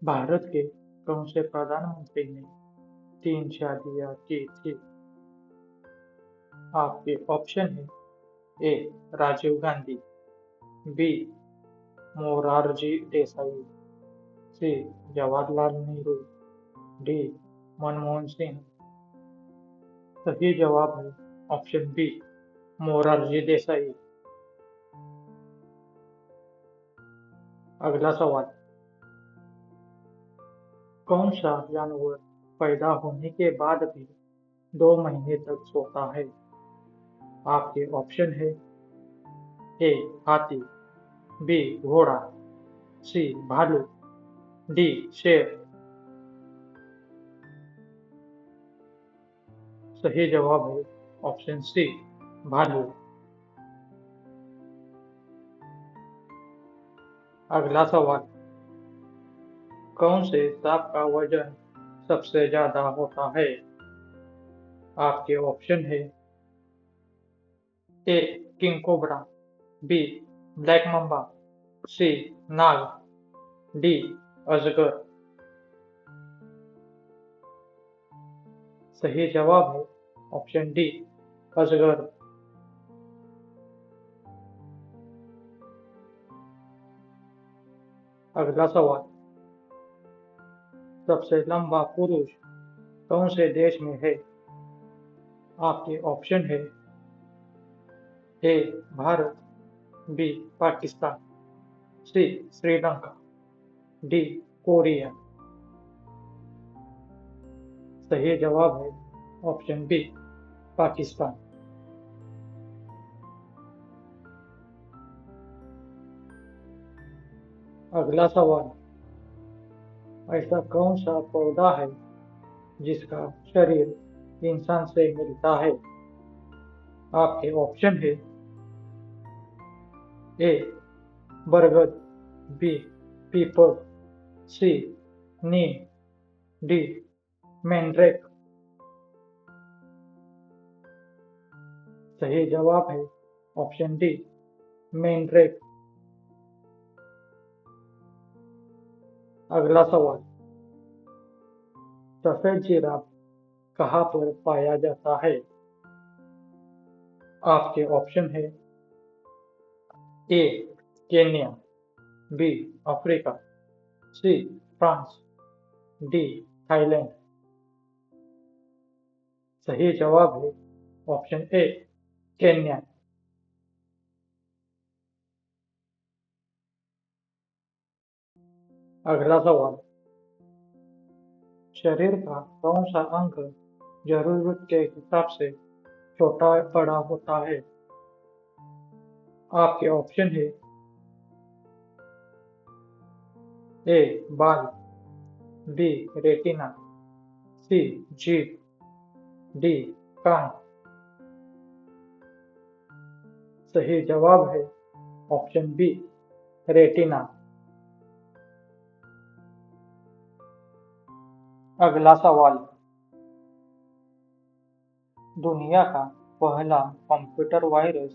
भारत के कौन से प्रधानमंत्री ने 3 शादियां की थी? आपके ऑप्शन है ए. राजीव गांधी, बी. मोरारजी देसाई, सी. जवाहरलाल नेहरू, डी. मनमोहन सिंह। सही जवाब है ऑप्शन बी. मोरारजी देसाई। अगला सवाल, कौन सा जानवर पैदा होने के बाद भी 2 महीने तक सोता है? आपके ऑप्शन है ए. हाथी, बी. घोड़ा, सी. भालू, डी. शेर। सही जवाब है ऑप्शन सी. भालू। अगला सवाल, कौन से सांप का वजन सबसे ज्यादा होता है? आपके ऑप्शन है A. King cobra, B. Black mamba, C. नाग, डी. अजगर। सही जवाब है ऑप्शन डी. अजगर। अगला सवाल, सबसे लंबा पुरुष कौन से देश में है? आपके ऑप्शन है A. Bharat, B. Pakistan, C. Sri Lanka, D. Korea. सही जवाब है ऑप्शन बी. पाकिस्तान। अगला सवाल, ऐसा कौन सा पौधा है जिसका शरीर इंसान से मिलता है? आपके ऑप्शन है ए. बरगद, बी. पीपल, सी. नीम, डी. मैंड्रेक। सही जवाब है ऑप्शन डी. मैंड्रेक। अगला सवाल, सफेद जिराफ कहाँ पर पाया जाता है? आपके ऑप्शन है A. Kenya, B. Africa, C. France, D. Thailand. सही जवाब है ऑप्शन ए. केन्या। अगला सवाल, शरीर का कौन सा अंग जरूरत के हिसाब से छोटा बड़ा होता है? आपके ऑप्शन है ए. बाल, बी. रेटिना, सी. जीभ, डी. कान। सही जवाब है ऑप्शन बी. रेटिना। अगला सवाल, दुनिया का पहला कंप्यूटर वायरस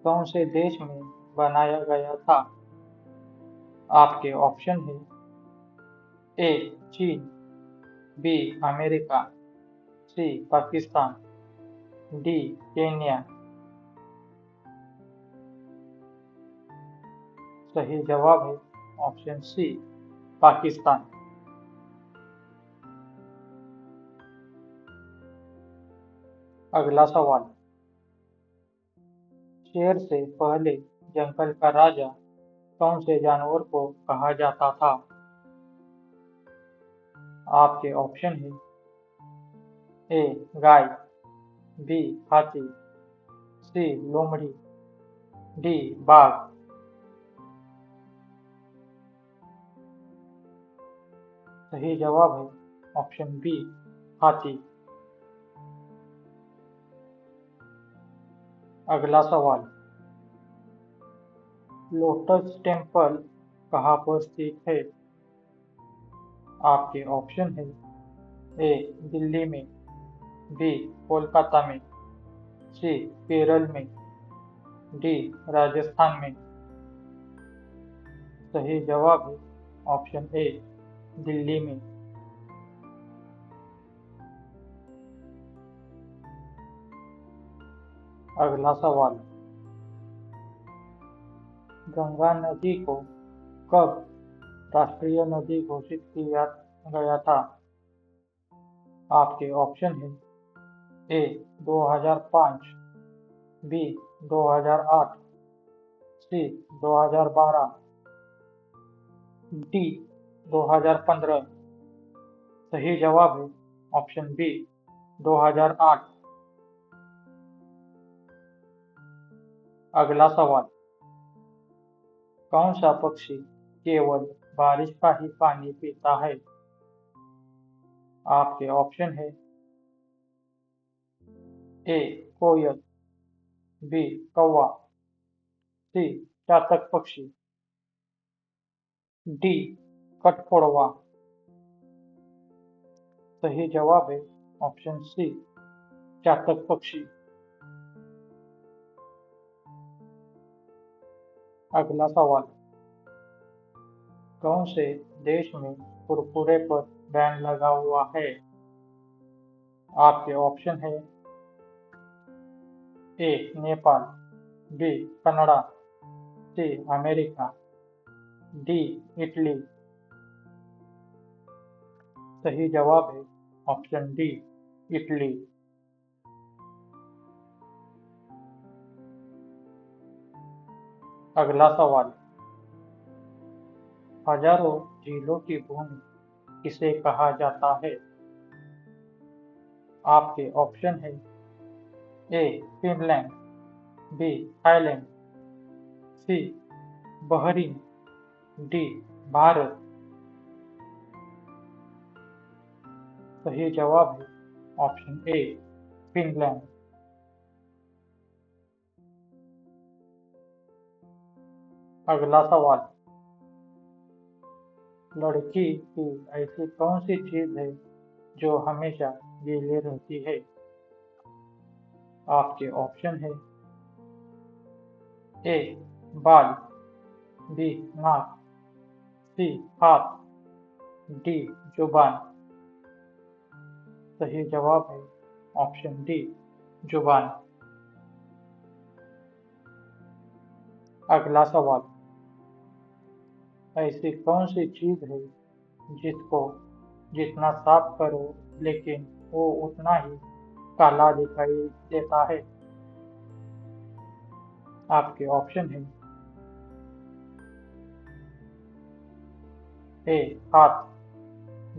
कौन से देश में बनाया गया था? आपके ऑप्शन है ए. चीन, बी. अमेरिका, सी. पाकिस्तान, डी. केन्या। सही जवाब है ऑप्शन सी. पाकिस्तान। अगला सवाल, शेर से पहले जंगल का राजा कौन से जानवर को कहा जाता था? आपके ऑप्शन है ए. गाय, बी. हाथी, सी. लोमड़ी, डी. बाघ। सही जवाब है ऑप्शन बी. हाथी। अगला सवाल, लोटस टेम्पल कहाँ पर स्थित है? आपके ऑप्शन है ए. दिल्ली में, बी. कोलकाता में, सी. केरल में, डी. राजस्थान में। सही जवाब है ऑप्शन ए. दिल्ली में। अगला सवाल, गंगा नदी को कब राष्ट्रीय नदी घोषित किया गया था? आपके ऑप्शन है ए 2005, बी 2008, सी 2012, डी 2015। सही जवाब है ऑप्शन बी 2008। अगला सवाल, कौन सा पक्षी केवल बारिश का ही पानी पीता है? आपके ऑप्शन है ए कोयल, बी कौवा, सी चातक पक्षी, डी कठफोड़वा। सही जवाब है ऑप्शन सी चातक पक्षी। अगला सवाल, कौन से देश में कुरकुरे पर बैन लगा हुआ है? आपके ऑप्शन है A Nepal, B Canada, C America, D Italy. सही जवाब है ऑप्शन डी इटली। अगला सवाल, हजारों झीलों की भूमि किसे कहा जाता है? आपके ऑप्शन है ए फिनलैंड, बी थाईलैंड, सी बहरीन, डी भारत। सही जवाब है ऑप्शन ए फिनलैंड। अगला सवाल, लड़की की ऐसी कौन सी चीज है जो हमेशा गीली रहती है? आपके ऑप्शन है ए बाल, बी नाक, सी हाथ, डी जुबान। सही जवाब है ऑप्शन डी जुबान। अगला सवाल, ऐसी कौन सी चीज है जिसको जितना साफ करो लेकिन वो उतना ही काला दिखाई देता है? आपके ऑप्शन है ए हाथ,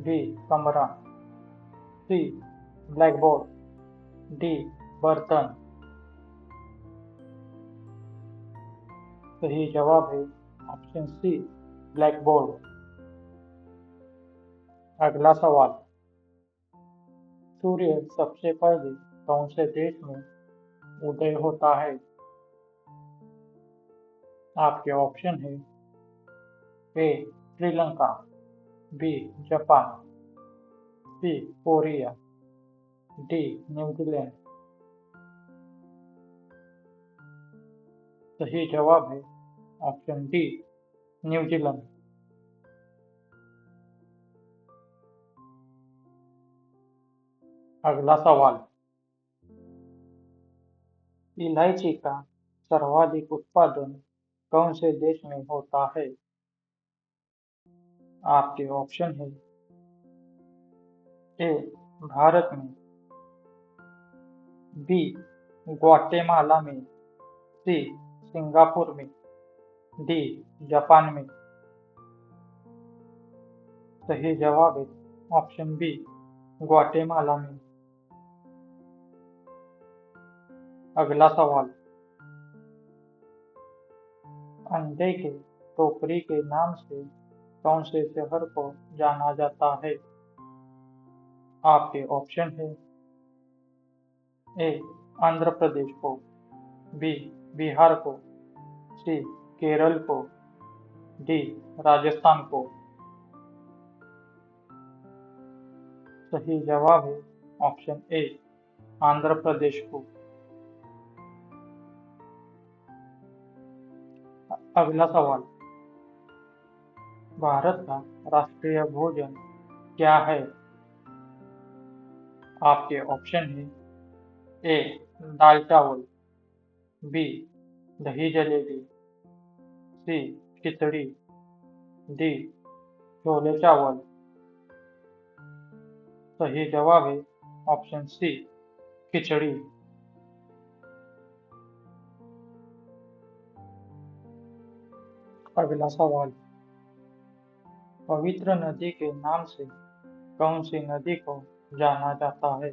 बी कमरा, सी ब्लैक बोर्ड, डी बर्तन। सही जवाब है ऑप्शन सी ब्लैक बोर्ड। अगला सवाल, सूर्य सबसे पहले कौन से देश में उदय होता है? आपके ऑप्शन है ए Sri Lanka, B Japan, C Korea, D New Zealand. सही जवाब है ऑप्शन डी न्यूजीलैंड। अगला सवाल, इलायची का सर्वाधिक उत्पादन कौन से देश में होता है? आपके ऑप्शन है ए भारत में, बी ग्वाटेमाला में, सी सिंगापुर में, डी जापान में। सही जवाब है ऑप्शन बी ग्वाटेमाला में। अगला सवाल, अंडे के टोकरी के नाम से कौन से शहर को जाना जाता है? आपके ऑप्शन है ए आंध्र प्रदेश को, बी बिहार को, सी केरल को, डी राजस्थान को। सही जवाब है ऑप्शन ए आंध्र प्रदेश को। अगला सवाल, भारत का राष्ट्रीय भोजन क्या है? आपके ऑप्शन है ए दाल चावल, बी दही जलेबी, सी खिचड़ी, डी छोले चावल। सही जवाब है ऑप्शन सी खिचड़ी। अगला सवाल, पवित्र नदी के नाम से कौन सी नदी को जाना जाता है?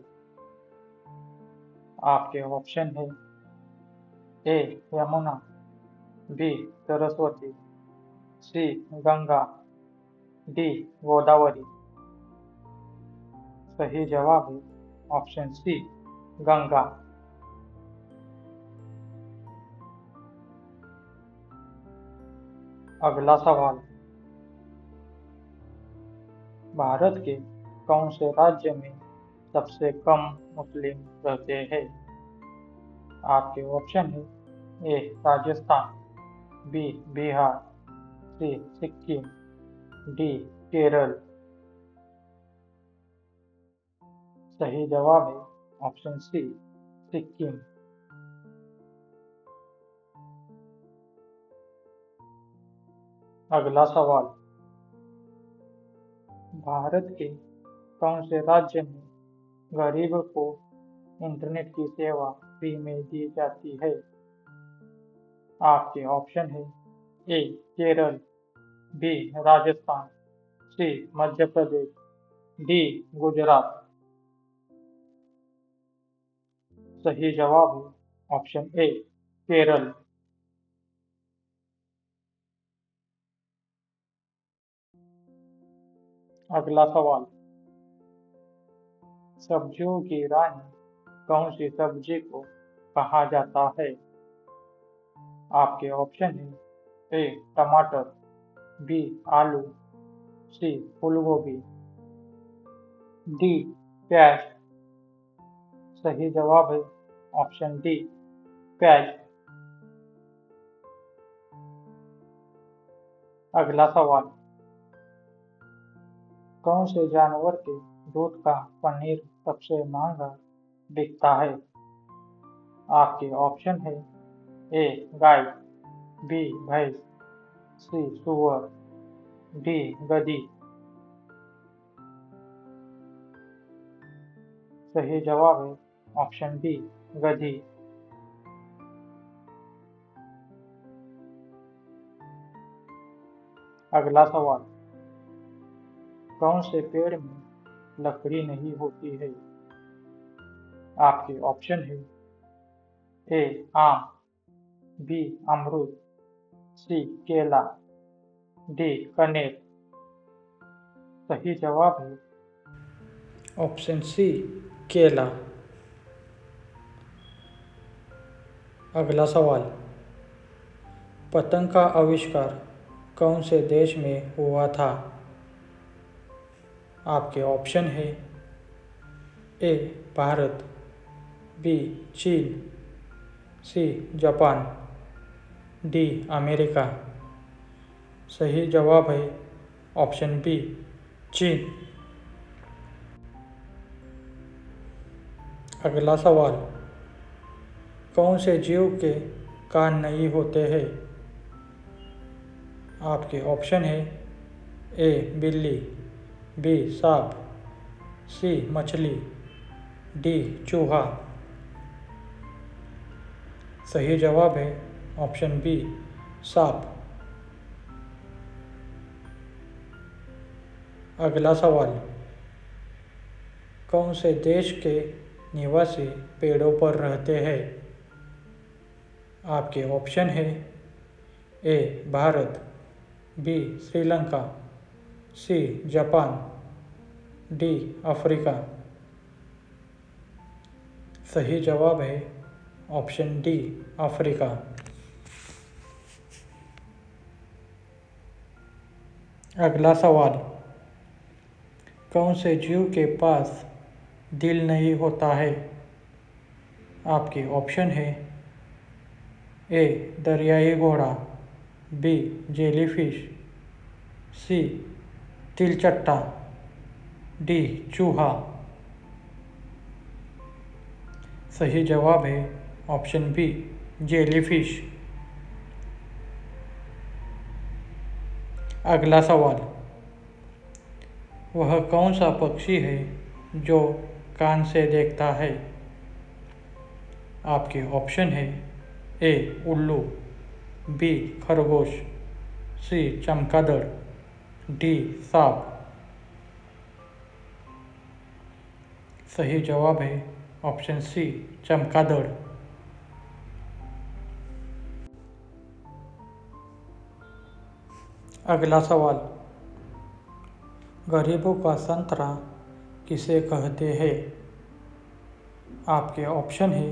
आपके ऑप्शन है ए यमुना, बी सरस्वती, सी गंगा, डी गोदावरी। सही जवाब है ऑप्शन सी गंगा। अगला सवाल, भारत के कौन से राज्य में सबसे कम मुस्लिम रहते हैं? आपके ऑप्शन है ए राजस्थान, बी बिहार, सी सिक्किम, डी केरल। सही जवाब है ऑप्शन सी सिक्किम। अगला सवाल, भारत के कौन से राज्य में गरीब को इंटरनेट की सेवा फ्री में दी जाती है? आपके ऑप्शन है ए केरल, बी राजस्थान, सी मध्य प्रदेश, डी गुजरात। सही जवाब है ऑप्शन ए केरल। अगला सवाल, सब्जियों की रानी कौन सी सब्जी को कहा जाता है? आपके ऑप्शन है ए टमाटर, बी आलू, सी फूलगोभी, डी प्याज। सही जवाब है ऑप्शन डी प्याज। अगला सवाल, कौन से जानवर के दूध का पनीर सबसे महंगा बिकता है? आपके ऑप्शन है ए गाय, बी भैंस, सी सुअर, डी गधी। सही जवाब है ऑप्शन बी गधी। अगला सवाल, कौन से पेड़ में लकड़ी नहीं होती है? आपके ऑप्शन है ए आम, बी अमरूद, सी केला, डी कनेर। सही जवाब है ऑप्शन सी केला। अगला सवाल, पतंग का आविष्कार कौन से देश में हुआ था? आपके ऑप्शन है ए भारत, बी चीन, सी जापान, डी अमेरिका। सही जवाब है ऑप्शन बी चीन। अगला सवाल, कौन से जीव के कान नहीं होते हैं? आपके ऑप्शन है ए बिल्ली, बी सांप, सी मछली, डी चूहा। सही जवाब है ऑप्शन बी सांप। अगला सवाल, कौन से देश के निवासी पेड़ों पर रहते हैं? आपके ऑप्शन है A Bharat, B Sri Lanka, C Japan, D Africa. सही जवाब है ऑप्शन डी अफ्रीका। अगला सवाल, कौन से जीव के पास दिल नहीं होता है? आपके ऑप्शन है ए दरियाई घोड़ा, बी जेलीफिश, सी तिलचट्टा, डी चूहा। सही जवाब है ऑप्शन बी जेलीफिश। अगला सवाल, वह कौन सा पक्षी है जो कान से देखता है? आपके ऑप्शन है ए उल्लू, बी खरगोश, सी चमगादड़, डी सांप। सही जवाब है ऑप्शन सी चमगादड़। अगला सवाल, गरीबों का संतरा किसे कहते हैं? आपके ऑप्शन है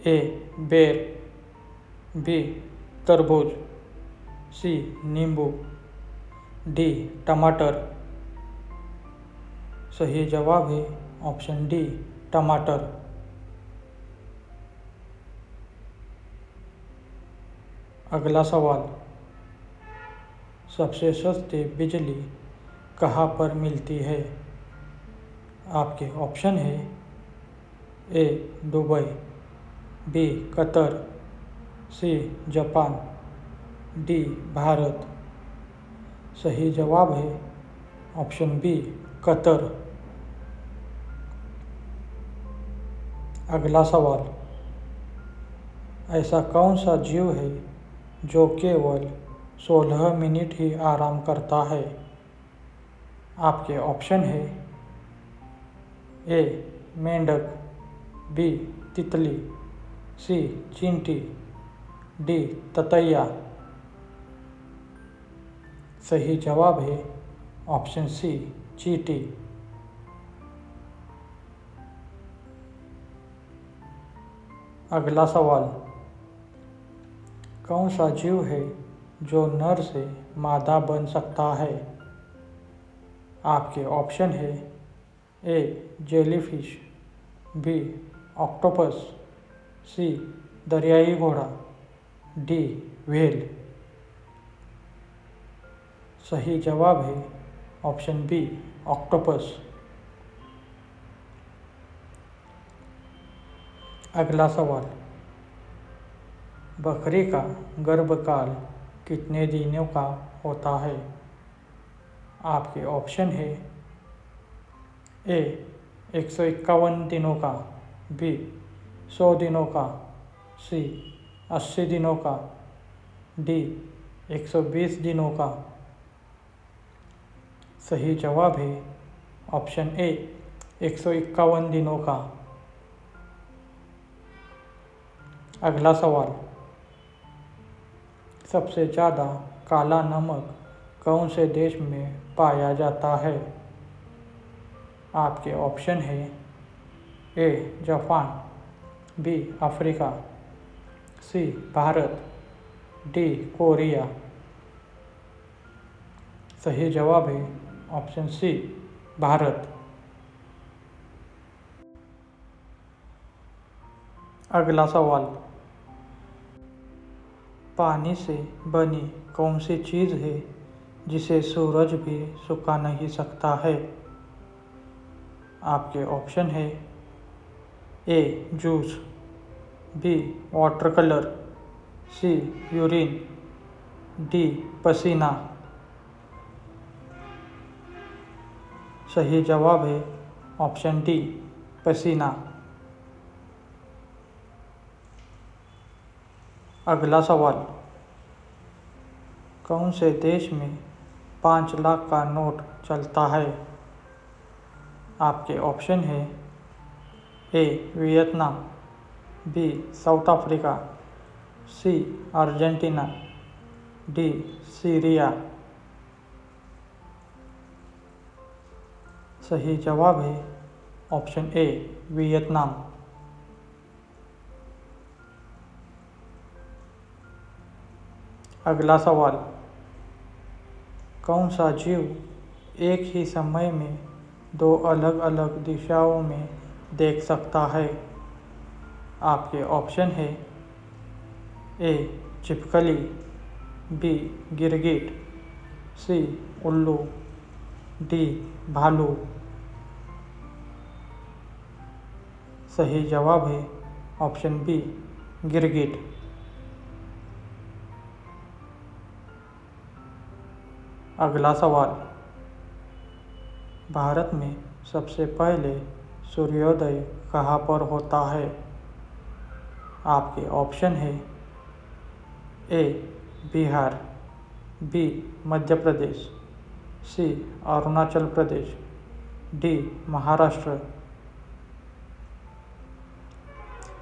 ए बेर, बी तरबूज, सी नींबू, डी टमाटर। सही जवाब है ऑप्शन डी टमाटर। अगला सवाल, सबसे सस्ती बिजली कहाँ पर मिलती है? आपके ऑप्शन है A Dubai, B Qatar, C Japan, D Bharat. सही जवाब है ऑप्शन बी कतर। अगला सवाल, ऐसा कौन सा जीव है जो केवल 16 मिनट ही आराम करता है? आपके ऑप्शन है ए मेंढक, बी तितली, सी चींटी, डी ततैया। सही जवाब है ऑप्शन सी चींटी। अगला सवाल, कौन सा जीव है जो नर से मादा बन सकता है? आपके ऑप्शन है ए जेलीफिश, बी ऑक्टोपस, सी दरियाई घोड़ा, डी व्हेल। सही जवाब है ऑप्शन बी ऑक्टोपस। अगला सवाल, बकरी का गर्भकाल कितने दिनों का होता है? आपके ऑप्शन है ए 151 दिनों का, बी 100 दिनों का, सी 80 दिनों का, डी 120 दिनों का। सही जवाब है ऑप्शन ए 151 दिनों का। अगला सवाल, सबसे ज़्यादा काला नमक कौन से देश में पाया जाता है? आपके ऑप्शन है A Japan, B Africa, C Bharat, D Korea. सही जवाब है ऑप्शन सी भारत। अगला सवाल, पानी से बनी कौन सी चीज़ है जिसे सूरज भी सुखा नहीं सकता है? आपके ऑप्शन है ए जूस, बी वाटर कलर, सी यूरिन, डी पसीना। सही जवाब है ऑप्शन डी पसीना। अगला सवाल, कौन से देश में 5 लाख का नोट चलता है? आपके ऑप्शन है A Vietnam, B South Africa, C Argentina, D Syria. सही जवाब है ऑप्शन ए वियतनाम। अगला सवाल, कौन सा जीव एक ही समय में 2 अलग अलग दिशाओं में देख सकता है? आपके ऑप्शन है ए छिपकली, बी गिरगिट, सी उल्लू, डी भालू। सही जवाब है ऑप्शन बी गिरगिट। अगला सवाल, भारत में सबसे पहले सूर्योदय कहाँ पर होता है? आपके ऑप्शन है ए बिहार, बी मध्य प्रदेश, सी अरुणाचल प्रदेश, डी महाराष्ट्र।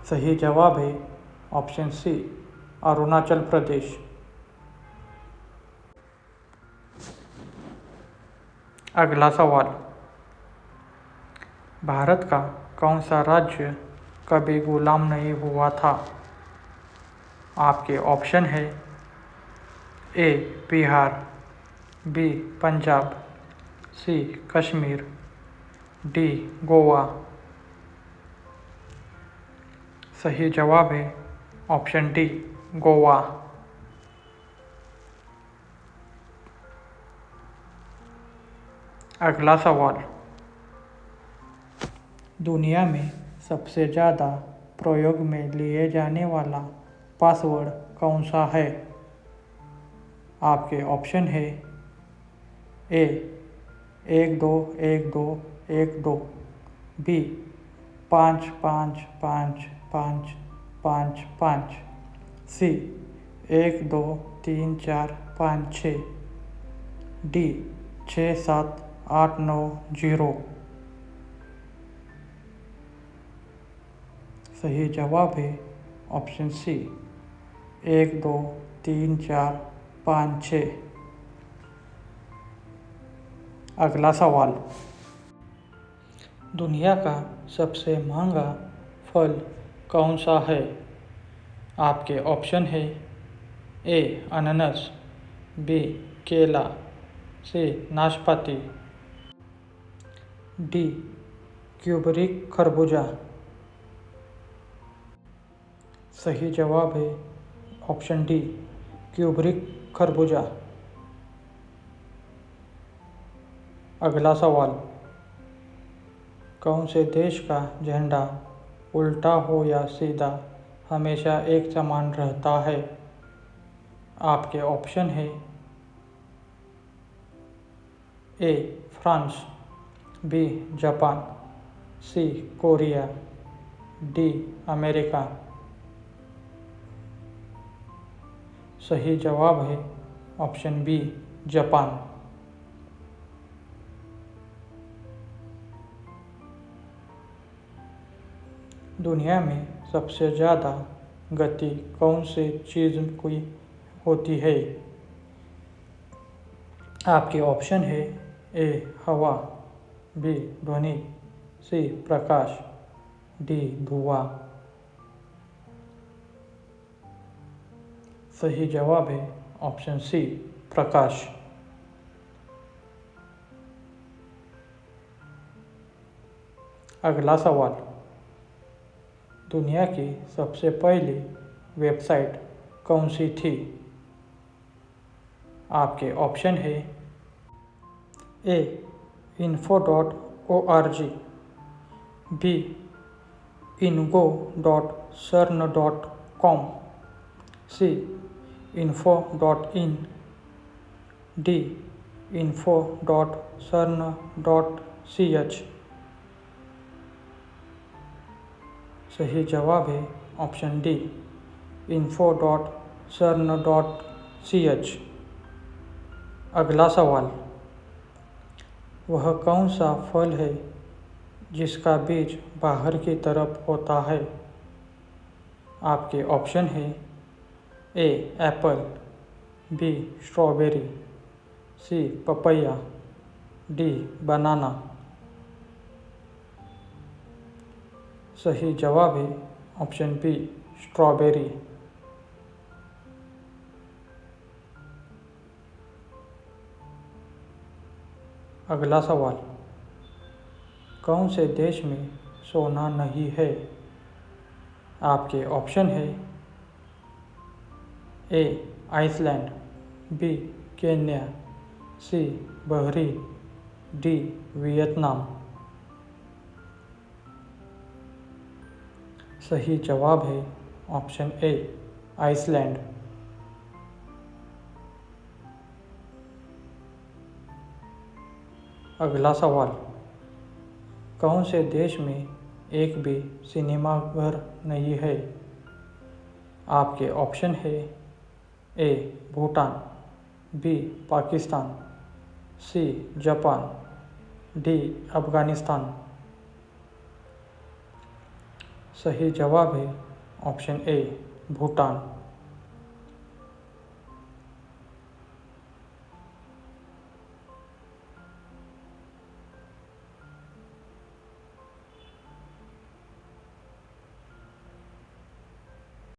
सही जवाब है ऑप्शन सी अरुणाचल प्रदेश। अगला सवाल, भारत का कौन सा राज्य कभी गुलाम नहीं हुआ था? आपके ऑप्शन है ए बिहार, बी पंजाब, सी कश्मीर, डी गोवा। सही जवाब है ऑप्शन डी गोवा। अगला सवाल, दुनिया में सबसे ज़्यादा प्रयोग में लिए जाने वाला पासवर्ड कौन सा है? आपके ऑप्शन है ए 121212, बी 555555, सी 123456, डी 67890। सही जवाब है ऑप्शन सी 123456। अगला सवाल, दुनिया का सबसे महंगा फल कौन सा है? आपके ऑप्शन है ए अनानास, बी केला, सी नाशपाती, डी क्यूबरिक खरबूजा। सही जवाब है ऑप्शन डी क्यूबरिक खरबूजा। अगला सवाल, कौन से देश का झंडा उल्टा हो या सीधा हमेशा एक समान रहता है? आपके ऑप्शन है A France, B Japan, C Korea, D America. सही जवाब है ऑप्शन बी जापान। दुनिया में सबसे ज़्यादा गति कौन से चीज़ की होती है? आपके ऑप्शन है ए हवा, बी ध्वनि, सी प्रकाश, डी धुआं। सही जवाब है ऑप्शन सी प्रकाश। अगला सवाल, दुनिया की सबसे पहली वेबसाइट कौन सी थी? आपके ऑप्शन है ए info.org, बी ingo.cern.com, सी info.in, डी info.cern.ch। सही जवाब है ऑप्शन डी info.cern.ch। अगला सवाल, वह कौन सा फल है जिसका बीज बाहर की तरफ होता है? आपके ऑप्शन है ए एप्पल, बी स्ट्रॉबेरी, सी पपैया, डी बनाना। सही जवाब है ऑप्शन बी स्ट्रॉबेरी। अगला सवाल, कौन से देश में सोना नहीं है? आपके ऑप्शन है ए आइसलैंड, बी केन्या, सी बहरीन, डी वियतनाम। सही जवाब है ऑप्शन ए आइसलैंड। अगला सवाल, कौन से देश में एक भी सिनेमाघर नहीं है? आपके ऑप्शन है A Bhutan, B Pakistan, C Japan, D Afghanistan. सही जवाब है ऑप्शन ए भूटान।